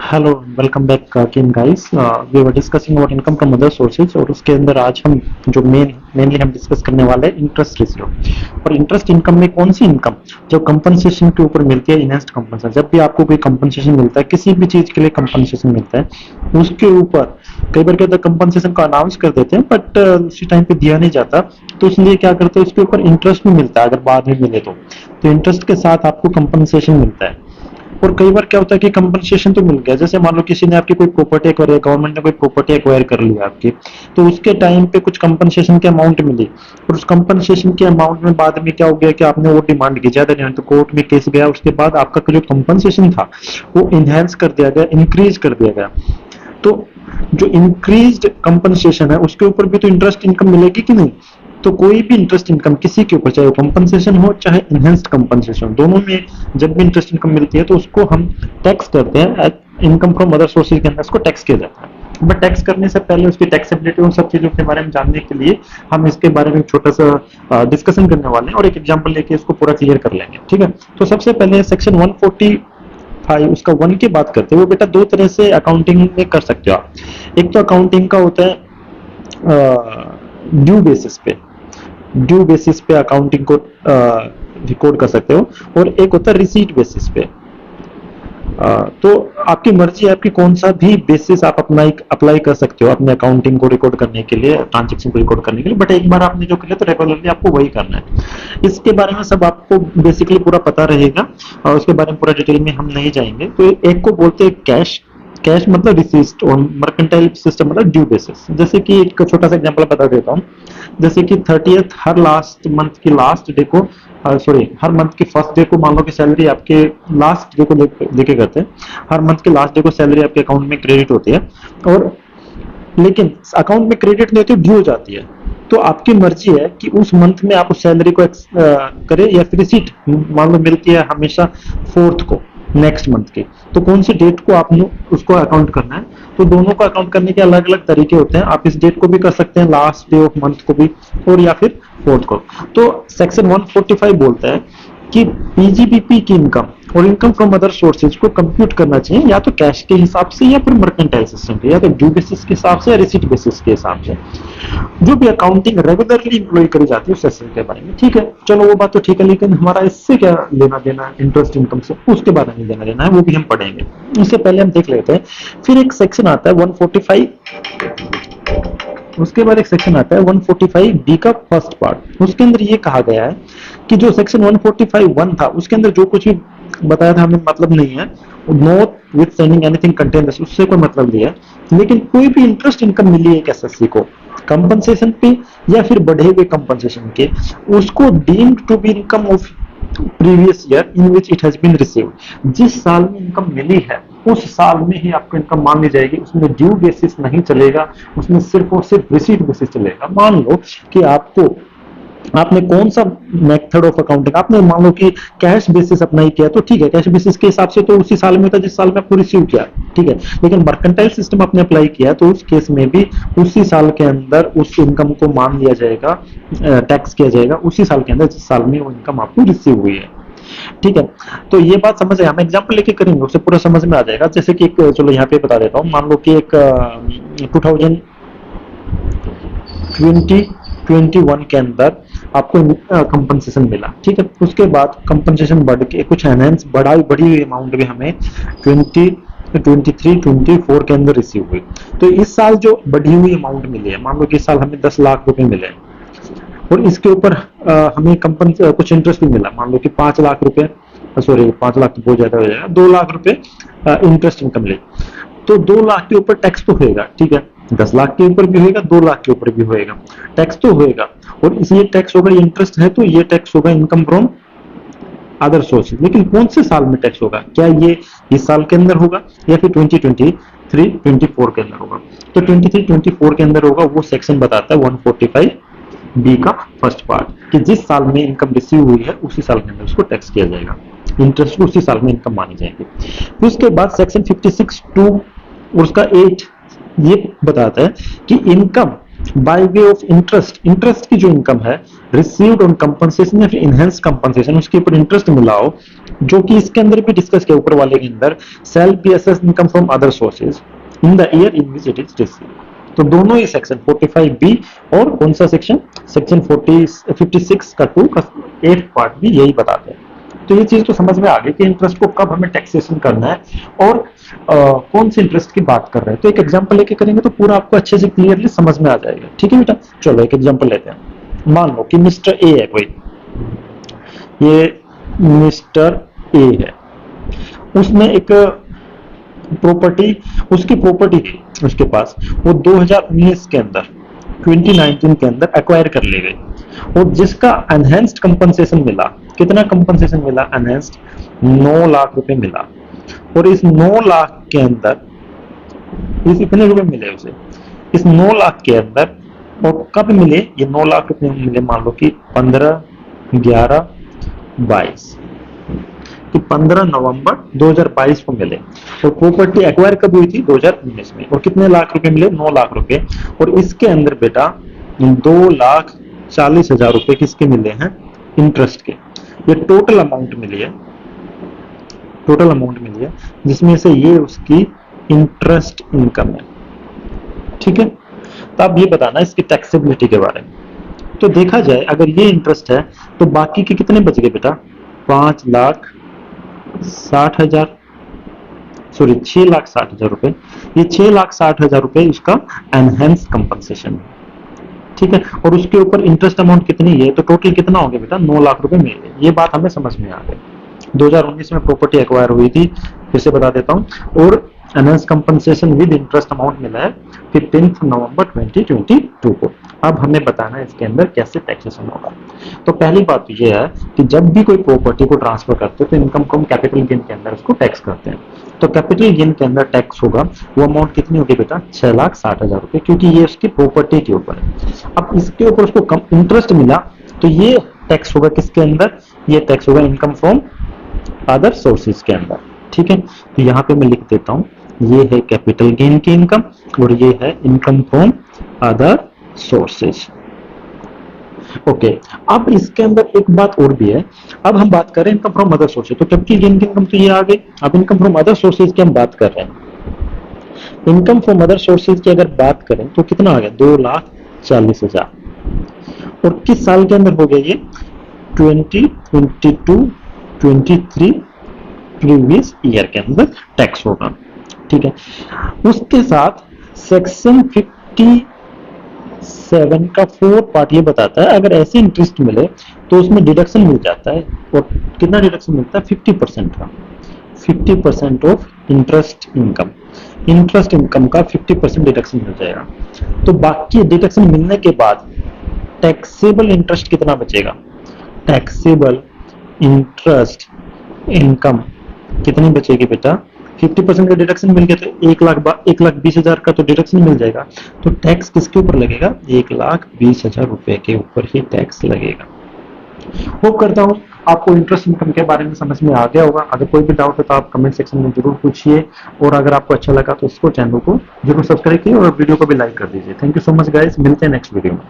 Hello, welcome back again guys. We were discussing about income from other sources और उसके अंदर आज हम जो मेनली हम डिस्कस करने वाले हैं इंटरेस्ट रेशियो। और इंटरेस्ट इनकम में कौन सी इनकम जो कंपनसेशन के ऊपर मिलती है, इनहेंस्ड कंपनसेशन। जब भी आपको कोई कंपनसेशन मिलता है, किसी भी चीज के लिए कंपनसेशन मिलता है, उसके ऊपर कई बार क्या होता है कंपनसेशन को अनाउंस कर देते हैं बट उसी टाइम पे दिया नहीं जाता, तो इसलिए क्या करते हैं उसके ऊपर इंटरेस्ट भी मिलता है अगर बाद में मिले तो इंटरेस्ट के साथ आपको कंपनसेशन मिलता है। और कई बार क्या होता है कि कंपनसेशन तो मिल गया, जैसे मान लो किसी ने आपकी कोई प्रॉपर्टी एक्वायर, गवर्नमेंट ने कोई प्रॉपर्टी एक्वायर कर लिया आपकी, तो उसके टाइम पे कुछ कंपनसेशन की अमाउंट मिली और उस कंपनसेशन के अमाउंट में बाद में क्या हो गया कि आपने वो डिमांड की, ज्यादा नहीं तो कोर्ट में केस गया, उसके बाद आपका जो कंपनसेशन था वो इनहेंस कर दिया गया, इंक्रीज कर दिया गया। तो जो इंक्रीज्ड कंपनसेशन है उसके ऊपर भी तो इंटरेस्ट इनकम मिलेगी कि नहीं। तो कोई भी इंटरेस्ट इनकम किसी के ऊपर, चाहे वो कंपनसेशन हो चाहे इनहेंस्ड कंपनसेशन, दोनों में जब भी इंटरेस्ट इनकम मिलती है तो उसको हम टैक्स करते हैं। इनकम फ्रॉम अदर सोर्सेज के अंदर उसको टैक्स किया जाता है। बट टैक्स करने से पहले उसकी टैक्सेबिलिटी उन सब चीजों के बारे में जानने के लिए हम इसके बारे में छोटा सा डिस्कशन करने वाले हैं और एक एग्जांपल लेके इसको पूरा क्लियर कर लेंगे। ठीक है, तो सबसे पहले सेक्शन 145 उसका 1 की बात करते हैं। वो बेटा दो तरह से अकाउंटिंग में कर सकते हो आप। एक तो अकाउंटिंग का होता है ड्यू बेसिस पे अकाउंटिंग को रिकॉर्ड कर सकते हो, और एक होता है रिसीट बेसिस पे। तो आपकी मर्जी है आपकी कौन सा भी बेसिस आप अपना अप्लाई कर सकते हो अपने अकाउंटिंग को रिकॉर्ड करने के लिए, ट्रांजेक्शन को रिकॉर्ड करने के लिए। बट एक बार आपने जो किया तो रेगुलरली आपको वही करना है। इसके बारे में सब आपको बेसिकली पूरा पता रहेगा और उसके बारे में पूरा डिटेल में हम नहीं जाएंगे। तो एक को बोलते हैं कैश। कैश मतलब रिसीट, और मर्केंटाइल सिस्टम मतलब ड्यू बेसिस। जैसे कि एक छोटा सा एग्जांपल बता देता हूँ। जैसे कि 30th हर लास्ट मंथ की लास्ट डे को, सॉरी हर मंथ की फर्स्ट डे को मान लो कि सैलरी आपके लास्ट डे को लेके करते हैं। हर मंथ के लास्ट डे को सैलरी आपके अकाउंट में क्रेडिट होती है, और लेकिन अकाउंट में क्रेडिट नहीं होती, ड्यू हो जाती है। तो आपकी मर्जी है कि उस मंथ में आप उस सैलरी को करें या फिर रिसीट मान लो मिलती है हमेशा फोर्थ को नेक्स्ट मंथ के, तो कौन सी डेट को आपने उसको अकाउंट करना है। तो दोनों को अकाउंट करने के अलग अलग तरीके होते हैं। आप इस डेट को भी कर सकते हैं, लास्ट डे ऑफ मंथ को भी, और या फिर फोर्थ को। तो सेक्शन 145 बोलता है कि पीजीबीपी की इनकम और इनकम फ्रॉम अदर सोर्सेज को कंप्यूट करना चाहिए या तो कैश के हिसाब से या फिर मर्केंटाइल सिस्टम के, या तो ड्यू बेसिस के हिसाब से या रिसीट बेसिस के हिसाब से। जो भी अकाउंटिंग रेगुलरली इम्प्लॉय करी जाती है उस सेक्शन के बारे में। ठीक है, चलो वो बात तो ठीक है, लेकिन हमारा इससे क्या लेना देना इंटरेस्ट इनकम से, उसके बारे में लेना देना है, वो भी हम पढ़ेंगे। उससे पहले हम देख लेते हैं। फिर एक सेक्शन आता है 145, उसके बाद एक सेक्शन आता है 145 बी का फर्स्ट पार्ट। उसके अंदर ये कहा गया है कि जो सेक्शन 145(1) था उसके अंदर जो कुछ भी बताया था हमें मतलब नहीं है, not with sending anything contain, उससे कोई मतलब नहीं है। लेकिन कोई भी इंटरेस्ट इनकम मिली है एक एसएससी को कंपनसेशन पे या फिर बढ़े हुए कंपनसेशन के, उसको deemed to be income of previous year in which it has been received. जिस साल में इनकम मिली है उस साल में ही आपको इनकम मान ली जाएगी, उसमें ड्यू बेसिस नहीं चलेगा, उसमें सिर्फ और सिर्फ रिसीट बेसिस चलेगा। मान लो कि आपने कौन सा मेथड ऑफ अकाउंटिंग, आपने मान लो कि कैश बेसिस अप्लाई किया तो ठीक है, कैश बेसिस के हिसाब से तो उसी साल में था जिस साल में आपको रिसीव किया, ठीक है। लेकिन मर्केंटाइल सिस्टम आपने अप्लाई किया तो उस केस में भी उसी साल के अंदर उस इनकम को मान लिया जाएगा, टैक्स किया जाएगा उसी साल के अंदर जिस साल में वो इनकम आपको रिसीव हुई है। ठीक है, तो ये बात समझ आए, हम एग्जांपल लेके करेंगे उससे पूरा समझ में आ जाएगा। जैसे कि एक, चलो यहाँ पे बता देता हूँ। मान लो कि एक 2021 के अंदर आपको कंपनसेशन मिला, ठीक है। उसके बाद कंपनसेशन बढ़ के कुछ एनहेंस बड़ी हुई अमाउंट भी हमें 2023-24 के अंदर रिसीव हुई। तो इस साल जो बढ़ी हुई अमाउंट मिली है, मान लो कि इस साल हमें 10 लाख रुपए मिले और इसके ऊपर हमें कुछ इंटरेस्ट भी मिला, मान लो कि 5 लाख रुपए, सॉरी 5 लाख तो बहुत ज्यादा हो जाएगा, 2 लाख रुपए इंटरेस्ट इनकम मिली। तो 2 लाख के ऊपर टैक्स तो होएगा, ठीक है। 10 लाख के ऊपर भी होएगा, 2 लाख के ऊपर भी होएगा, टैक्स तो होएगा। और ये टैक्स होगा, इंटरेस्ट है तो ये टैक्स होगा इनकम फ्रॉम अदर सोर्सेज। लेकिन कौन से साल में टैक्स होगा, क्या ये इस साल के अंदर होगा या फिर 2023-24 के अंदर होगा। तो 23-24 के अंदर होगा, वो सेक्शन बताता है 145 बी का फर्स्ट पार्ट, कि जिस साल में इनकम रिसीव हुई है उसी साल के अंदर उसको टैक्स किया जाएगा, इंटरेस्ट को उसी साल में इनकम मानी जाएगी। फिर उसके बाद सेक्शन 56(2) और उसका 8 ये बताता है कि income by way of interest, interest की जो इनकम है रिसीव्ड ऑन कंपनसेशन या फिर इनहेंस कंपनसेशन, उसके ऊपर इंटरेस्ट मिला हो, जो कि इसके अंदर भी डिस्कस किया ऊपर वाले के अंदर, shall be assessed income from other sources in the year in which it is received. तो दोनों ही सेक्शन 45 बी और कौन सा सेक्शन, सेक्शन 56 का 2 का 8 पार्ट भी यही बताते हैं। तो ये चीज तो समझ में आ गई कि इंटरेस्ट को कब हमें टैक्सेशन करना है और कौन से इंटरेस्ट की बात कर रहे हैं। तो एक एग्जांपल लेके करेंगे तो पूरा आपको अच्छे से क्लियरली समझ में आ जाएगा। ठीक है बेटा, चलो एक एग्जांपल लेते हैं। मान लो कि मिस्टर ए है कोई, ये मिस्टर ए है, उसने एक प्रॉपर्टी, उसकी प्रॉपर्टी थी उसके पास, वो 2019 के अंदर 2019 के अंदर एक्वायर कर ली गई और जिसका एनहेंस्ड कंपनसेशन मिला, कितना कंपनसेशन मिला एनहेंस्ड, 9 लाख रुपए मिला। और इस 9 लाख के अंदर इस इतने रुपए मिले उसे, इस 9 लाख के अंदर, और कब मिले ये 9 लाख रुपए मिले, मान लो कि 15, 11, 22 कि 15 नवंबर 2022 को मिले। और प्रॉपर्टी एक्वायर कब हुई थी, 2019 में। और कितने लाख रुपए मिले, 9 लाख रुपए। और इसके अंदर बेटा 2,40,000 रुपए किसके मिले हैं, इंटरेस्ट के। ये टोटल अमाउंट मिली है, टोटल अमाउंट मिली है, जिसमें से ये उसकी इंटरेस्ट इनकम है। ठीक है, तो आप ये बताना इसकी टैक्सेबिलिटी के बारे में। तो देखा जाए अगर ये इंटरेस्ट है तो बाकी के कितने बच गए बेटा, 5,60,000, सॉरी 6,60,000 रुपए। ये 6,60,000 रुपए उसका एनहेंस कंपनसेशन है। ठीक है, और उसके ऊपर इंटरेस्ट अमाउंट कितनी है, तो टोटल कितना हो गया बेटा, 9 लाख रुपए मिले। ये बात हमें समझ में आ गई। 2019 में प्रॉपर्टी एक्वायर हुई थी, फिर से बता देता हूँ, और enhance compensation with interest amount मिला है 15 नवंबर 2022 को। अब हमें बताना है इसके अंदर कैसे टैक्सेशन होगा। तो पहली बात तो ये है कि जब भी कोई प्रॉपर्टी को ट्रांसफर करते हैं तो इनकम को हम कैपिटल गेन के अंदर उसको टैक्स करते हैं। तो कैपिटल गेन के अंदर टैक्स होगा, वो अमाउंट कितनी होगी बेटा, 6,60,000 रुपए, क्योंकि ये उसकी प्रॉपर्टी के ऊपर है। अब इसके ऊपर उसको कम इंटरेस्ट मिला तो ये टैक्स होगा किसके अंदर, ये टैक्स होगा इनकम फ्रॉम अदर सोर्सेज के अंदर। ठीक है, तो यहाँ पे मैं लिख देता हूँ, ये है कैपिटल गेन की इनकम और ये है income from other sources. Okay, अब इसके अंदर एक बात और भी है। अब हम बात कर रहे हैं इनकम फ्रॉम अदर सोर्सेज, तो कैपिटल गेन की इनकम तो ये आ गई। अब इनकम फ्रॉम अदर सोर्सेज की हम बात कर रहे हैं। इनकम फ्रॉम अदर सोर्सेज की अगर बात करें तो कितना आ गया, 2,40,000। और किस साल के अंदर हो गया ये, 2022, 23 प्रीवियस ईयर के अंदर टैक्स होगा। ठीक है, उसके साथ सेक्शन 57 का 4 पार्ट ये बताता है अगर ऐसे इंटरेस्ट मिले तो उसमें डिडक्शन मिल जाता है। और कितना डिडक्शन मिलता है, 50% का, 50% of interest income, interest income का 50% डिडक्शन मिल जाएगा। तो बाकी डिडक्शन मिलने के बाद टैक्सेबल इंटरेस्ट कितना बचेगा, टैक्सेबल इंटरेस्ट इनकम कितनी बचेगी बेटा, 50% का डिडक्शन मिल गया तो 1,20,000 का तो डिडक्शन मिल जाएगा। तो टैक्स किसके ऊपर लगेगा, 1,20,000 रुपए के ऊपर ही टैक्स लगेगा। होप करता हूँ आपको इंटरेस्ट इनकम के बारे में समझ में आ गया होगा। अगर कोई भी डाउट है तो आप कमेंट सेक्शन में जरूर पूछिए, और अगर आपको अच्छा लगा तो इसको, चैनल को जरूर सब्सक्राइब कीजिए और वीडियो को भी लाइक कर दीजिए। Thank you so much guys, मिलते हैं नेक्स्ट वीडियो में।